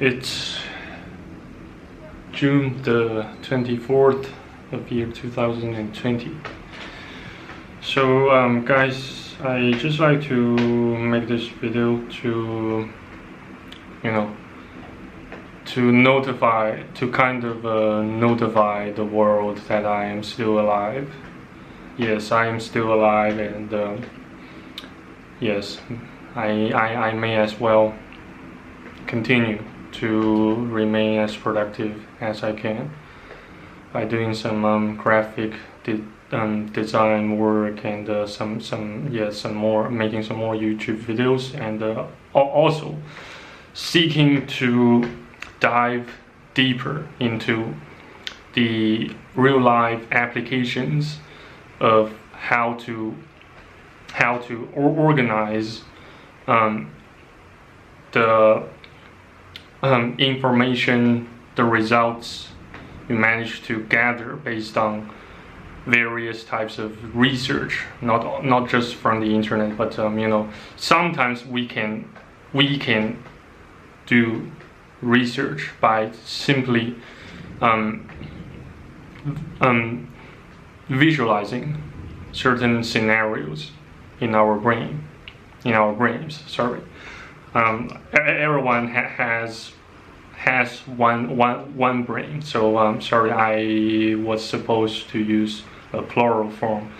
It's June the 24th of year 2020. So guys, I just like to make this video to notify the world that I am still alive. Yes, I am still alive, and yes, I may as well continue to remain as productive as I can by doing some graphic design work and making some more YouTube videos, and also seeking to dive deeper into the real life applications of how to organize the information, the results you manage to gather based on various types of research, not just from the internet, but sometimes we can do research by simply visualizing certain scenarios in our brains. Sorry. Everyone has one brain, so sorry, I was supposed to use a plural form.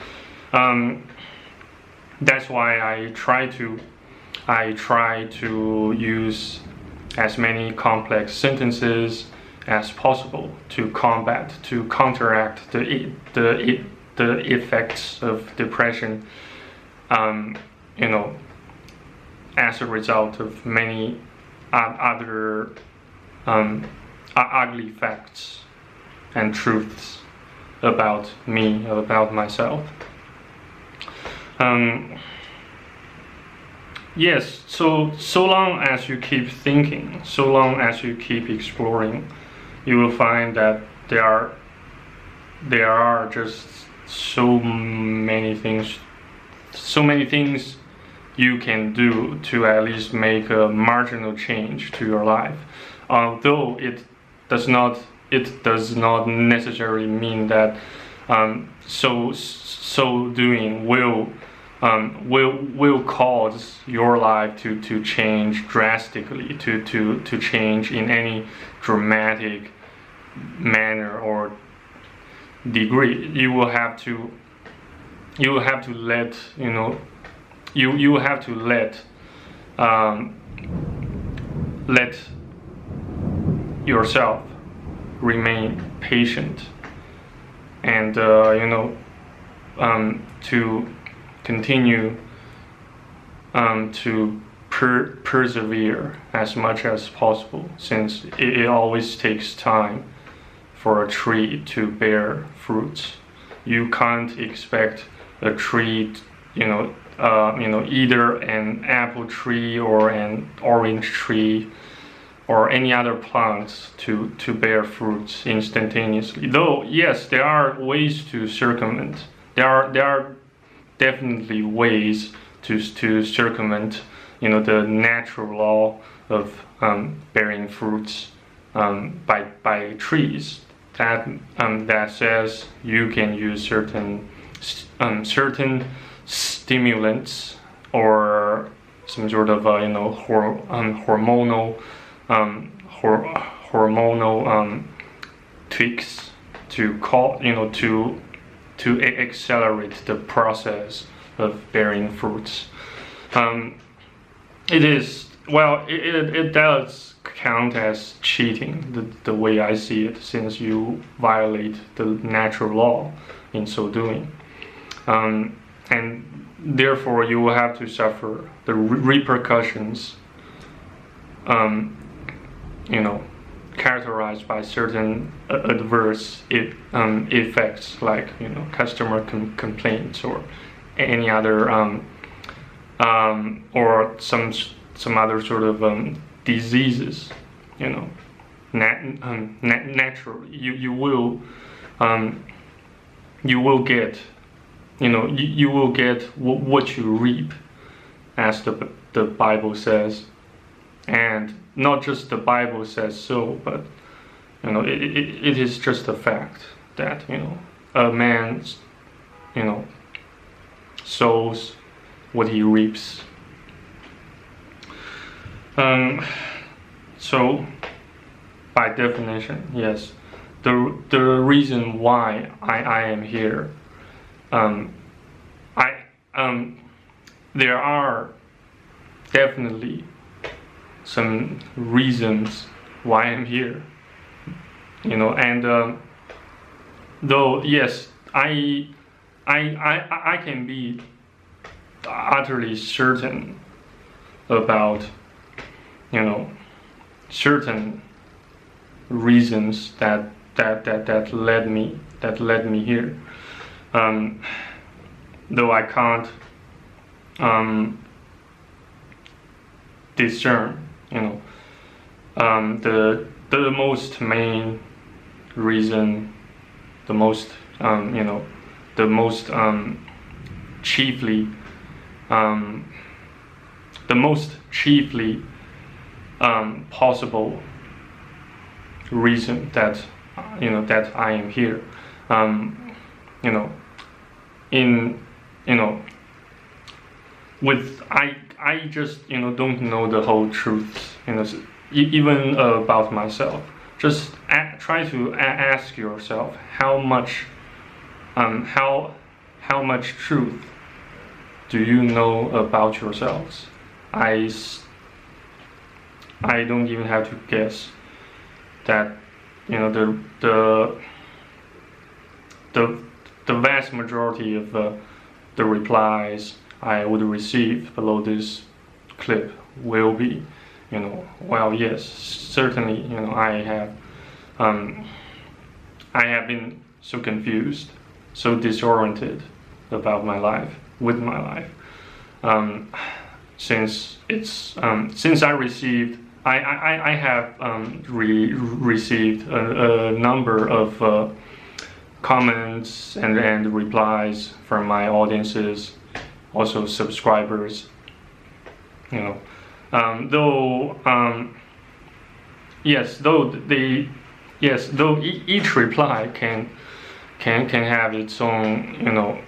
That's why I try to use as many complex sentences as possible to counteract the effects of depression, as a result of many other ugly facts and truths about me, about myself. Yes, so long as you keep thinking, so long as you keep exploring, you will find that there are just so many things you can do to at least make a marginal change to your life. Although it does not necessarily mean that so doing will cause your life to change drastically, to change in any dramatic manner or degree. You will have to let yourself remain patient, and to continue to persevere as much as possible, since it always takes time for a tree to bear fruits. You can't expect a tree, either an apple tree or an orange tree or any other plants to bear fruits instantaneously. Though yes, there are ways to circumvent. There are definitely ways to circumvent the natural law of bearing fruits by trees. That says you can use certain stimulants or some sort of hormonal tweaks to accelerate the process of bearing fruits. It does count as cheating, the way I see it, since you violate the natural law in so doing, and therefore you will have to suffer the repercussions characterized by certain adverse effects, like customer complaints or any other or some other sort of diseases. Naturally you will get what you reap, as the Bible says. and not just the Bible says so, but it is just a fact that a man sows what he reaps. So by definition, yes, the reason why I am here, there are definitely some reasons why I'm here, and though yes, I can be utterly certain about certain reasons that led me here, though I can't discern the most main reason, the most chiefly possible reason that that I am here. With I just don't know the whole truth, even about myself. Just try to ask yourself how much truth do you know about yourselves. I don't even have to guess that the vast majority of the replies I would receive below this clip will be, well, yes, certainly, I have been so confused, so disoriented about my life, with my life, since I received, I have received a number of comments and replies from my audiences, also subscribers, though each reply can have its own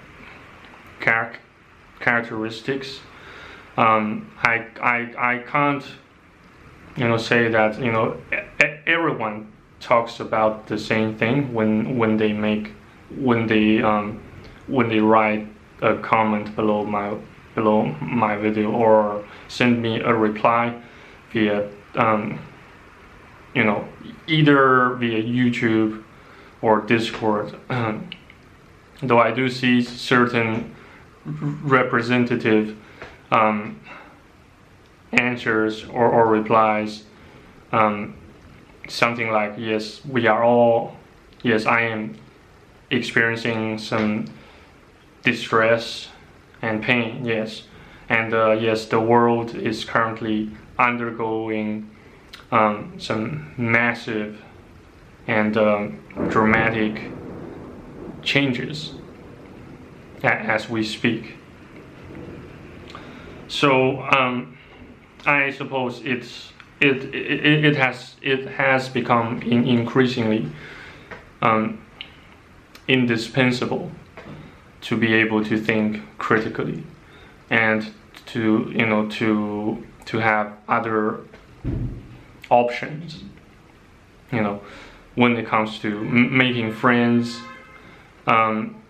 characteristics. I can't say that everyone talks about the same thing when they write a comment below my video or send me a reply via either via YouTube or Discord. Though I do see certain representative answers or replies, something like, yes, I am experiencing some distress and pain, yes, and yes, the world is currently undergoing some massive and dramatic changes as we speak. So I suppose it has become increasingly indispensable to be able to think critically and to have other options, when it comes to making friends,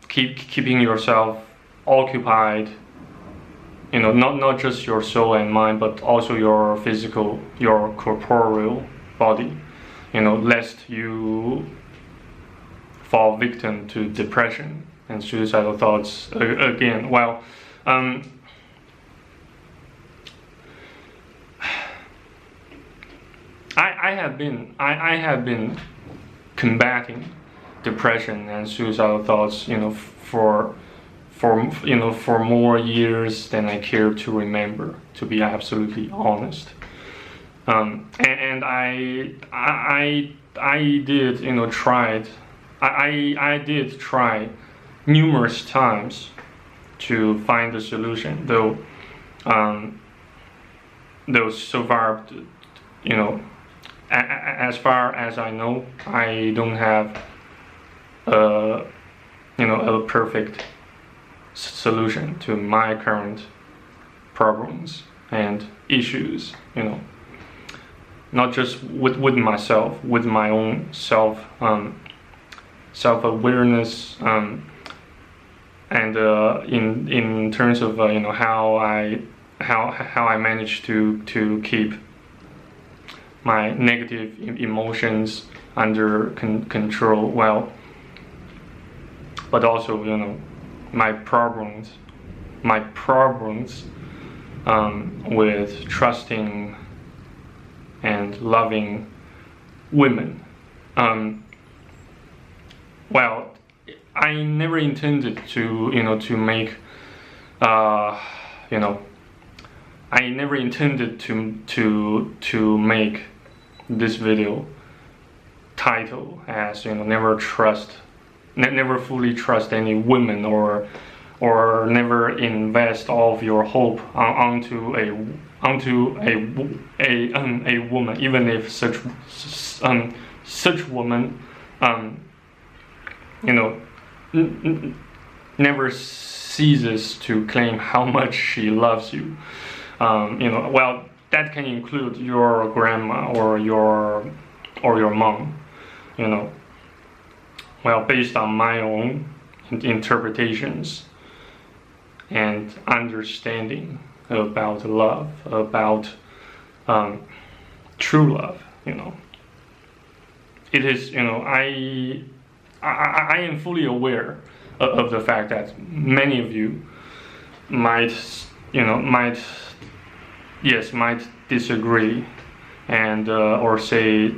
keeping yourself occupied, not just your soul and mind, but also your physical, your corporeal body, lest you fall victim to depression and suicidal thoughts again. Well, I have been combating depression and suicidal thoughts, for more years than I care to remember, to be absolutely honest. And I did tried. I did try numerous times to find a solution, though so far you know, as far as I know, I don't have a perfect solution to my current problems and issues, not just with myself, with my own self-awareness, and in terms of how I manage to keep my negative emotions under control well, but also my problems with trusting and loving women. Well, I never intended to make I never intended to make this video title as never fully trust any women, or never invest all of your hope onto a woman, even if such woman never ceases to claim how much she loves you. Well, that can include your grandma or your mom. Well, based on my own interpretations and understanding about love, about true love, it is, I am fully aware of the fact that many of you might disagree and or say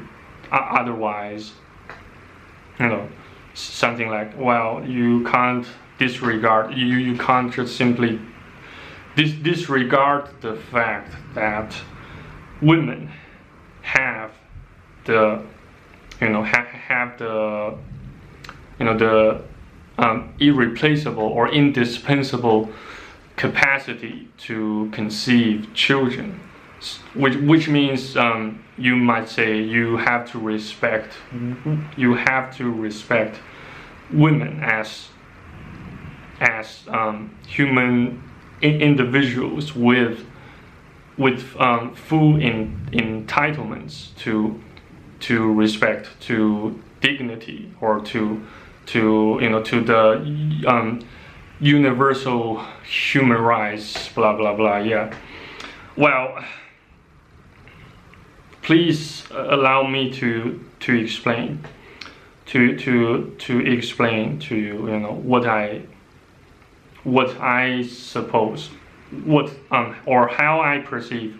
otherwise, something like, well, you can't disregard, you can't just simply disregard the fact that women have the irreplaceable or indispensable capacity to conceive children, which means you might say you have to respect women as human individuals with full entitlements to respect, to dignity, or to the universal human rights, blah blah blah. Yeah. Well, please allow me to explain explain to you, what I suppose, or how I perceive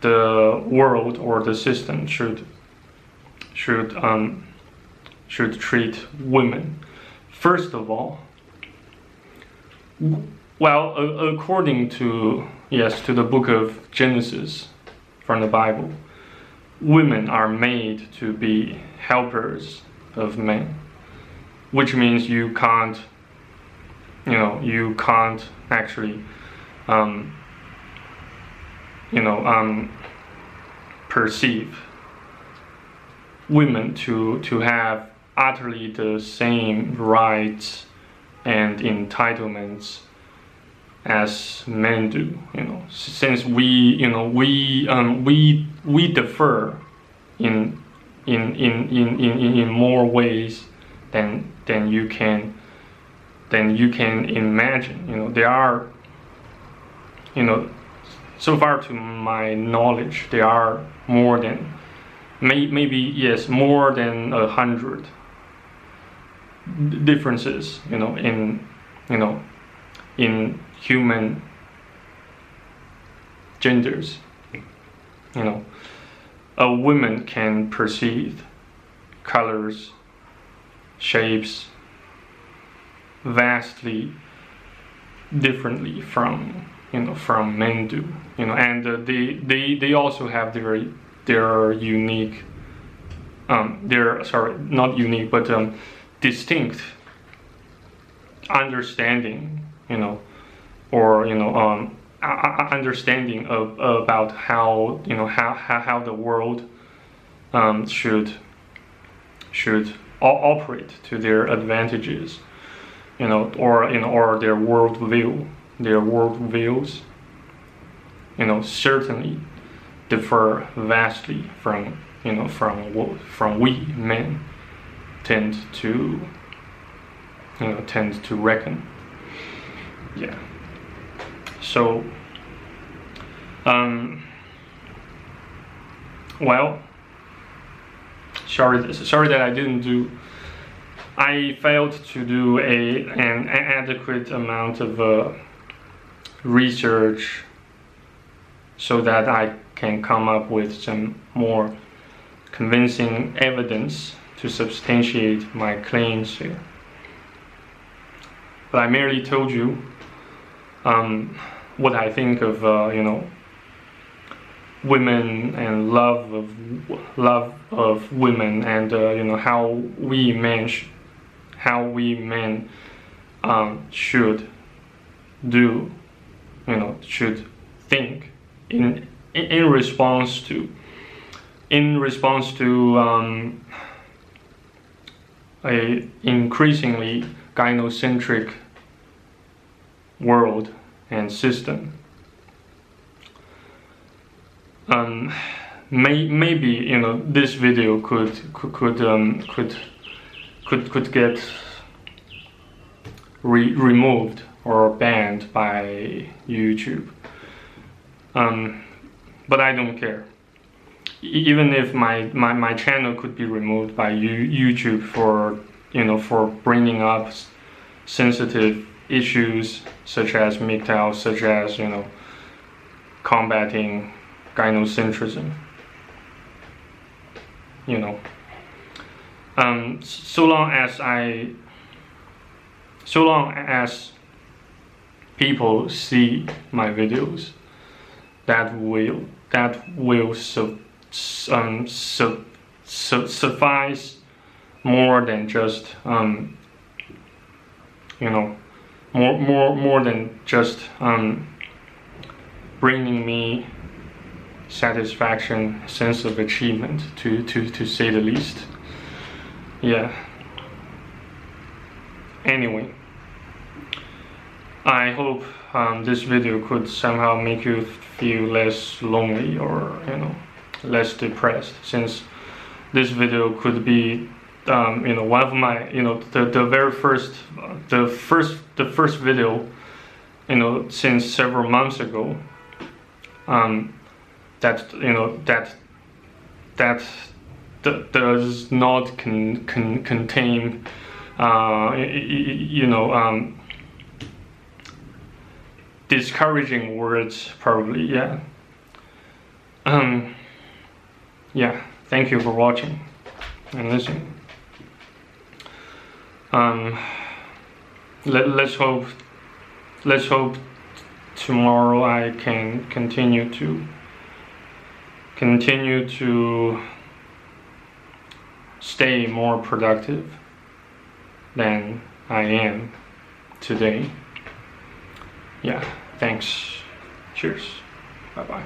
the world or the system should treat women. First of all, well, according to the book of Genesis from the Bible, women are made to be helpers of men, which means you can't actually perceive women to have utterly the same rights and entitlements as men do. Since we differ in more ways than you can imagine. There are, so far to my knowledge, there are more than more than 100 differences, in human genders. A woman can perceive colors, shapes vastly differently from men do. And they also have their unique, distinct understanding or understanding about how how the world should operate to their advantages, or their worldviews, certainly differ vastly from from we men tend to reckon. Yeah. So well, sorry that I failed to do an adequate amount of research so that I can come up with some more convincing evidence to substantiate my claims here. But I merely told you what I think of women and love of women, and how we men should do, should think in response to a increasingly gynocentric world and system. Maybe this video could get removed or banned by YouTube, but I don't care. Even if my channel could be removed by YouTube for bringing up sensitive issues such as MGTOW, such as combating gynocentrism, so long as people see my videos, that will suffice more than just more than just bringing me satisfaction, sense of achievement, to say the least. Yeah. Anyway, I hope this video could somehow make you feel less lonely or less depressed, since this video could be one of my the very first the first video since several months ago that does not contain discouraging words, probably. Yeah. Yeah, thank you for watching and listening. Let's hope tomorrow I can continue to stay more productive than I am today. Yeah, thanks. Cheers. Bye-bye.